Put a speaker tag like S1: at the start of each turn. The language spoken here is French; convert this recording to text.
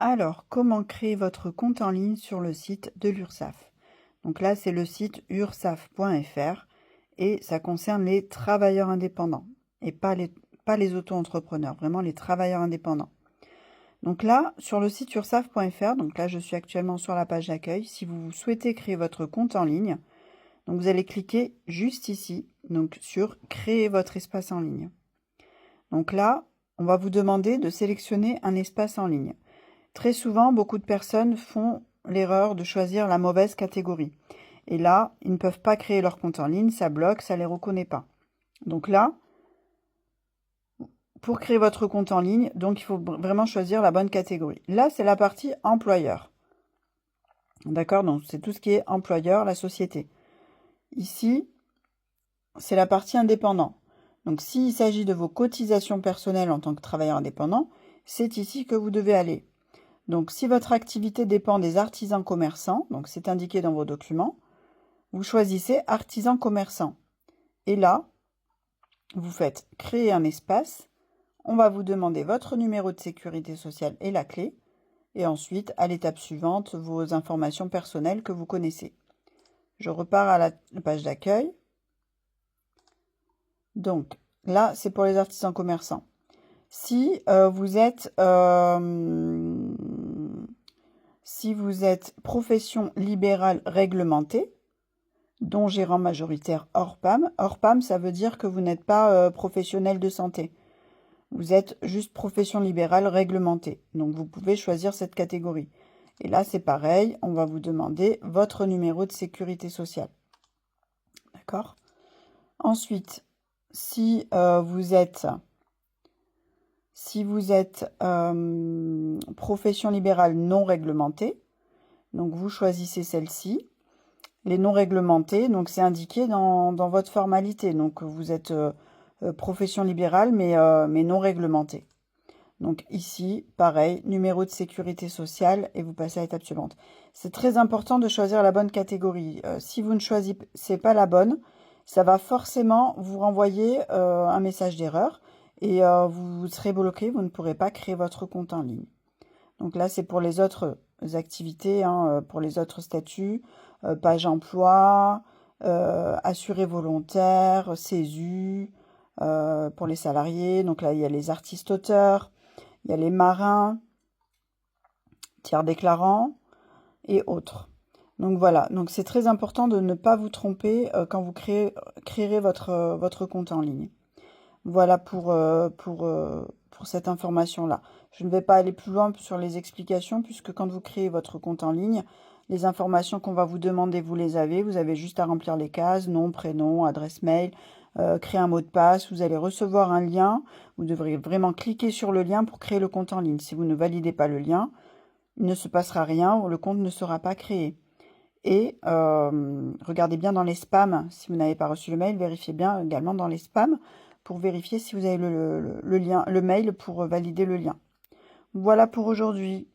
S1: Alors, comment créer votre compte en ligne sur le site de l'URSSAF? Donc là, c'est le site ursaf.fr et ça concerne les travailleurs indépendants et pas les auto-entrepreneurs, vraiment les travailleurs indépendants. Donc là, sur le site ursaf.fr, donc là, je suis actuellement sur la page d'accueil. Si vous souhaitez créer votre compte en ligne, donc vous allez cliquer juste ici, donc sur créer votre espace en ligne. Donc là, on va vous demander de sélectionner un espace en ligne. Très souvent, beaucoup de personnes font l'erreur de choisir la mauvaise catégorie. Et là, ils ne peuvent pas créer leur compte en ligne, ça bloque, ça ne les reconnaît pas. Donc là, pour créer votre compte en ligne, donc il faut vraiment choisir la bonne catégorie. Là, c'est la partie employeur. D'accord? Donc c'est tout ce qui est employeur, la société. Ici, c'est la partie indépendant. Donc s'il s'agit de vos cotisations personnelles en tant que travailleur indépendant, c'est ici que vous devez aller. Donc, si votre activité dépend des artisans commerçants, donc c'est indiqué dans vos documents, vous choisissez artisan commerçant. Et là, vous faites créer un espace. On va vous demander votre numéro de sécurité sociale et la clé. Et ensuite, à l'étape suivante, vos informations personnelles que vous connaissez. Je repars à la page d'accueil. Donc, là, c'est pour les artisans commerçants. Si vous êtes profession libérale réglementée, dont gérant majoritaire hors PAM, ça veut dire que vous n'êtes pas professionnel de santé. Vous êtes juste profession libérale réglementée. Donc, vous pouvez choisir cette catégorie. Et là, c'est pareil, on va vous demander votre numéro de sécurité sociale. D'accord? Ensuite, si vous êtes profession libérale non réglementée, donc vous choisissez celle-ci. Les non réglementés, donc c'est indiqué dans votre formalité. Donc vous êtes profession libérale mais non réglementée. Donc ici, pareil, numéro de sécurité sociale et vous passez à l'étape suivante. C'est très important de choisir la bonne catégorie. Si vous ne choisissez pas la bonne, ça va forcément vous renvoyer un message d'erreur et vous serez bloqué, vous ne pourrez pas créer votre compte en ligne. Donc là, c'est pour les autres activités, pour les autres statuts, page emploi, assuré volontaire, CESU, pour les salariés. Donc là, il y a les artistes-auteurs, il y a les marins, tiers déclarants et autres. Donc voilà, donc c'est très important de ne pas vous tromper quand vous créerez votre compte en ligne. Voilà pour cette information-là. Je ne vais pas aller plus loin sur les explications puisque quand vous créez votre compte en ligne, les informations qu'on va vous demander, vous les avez. Vous avez juste à remplir les cases, nom, prénom, adresse mail, créer un mot de passe. Vous allez recevoir un lien. Vous devrez vraiment cliquer sur le lien pour créer le compte en ligne. Si vous ne validez pas le lien, il ne se passera rien, le compte ne sera pas créé. Et regardez bien dans les spams. Si vous n'avez pas reçu le mail, vérifiez bien également dans les spams pour vérifier si vous avez le mail pour valider le lien. Voilà pour aujourd'hui.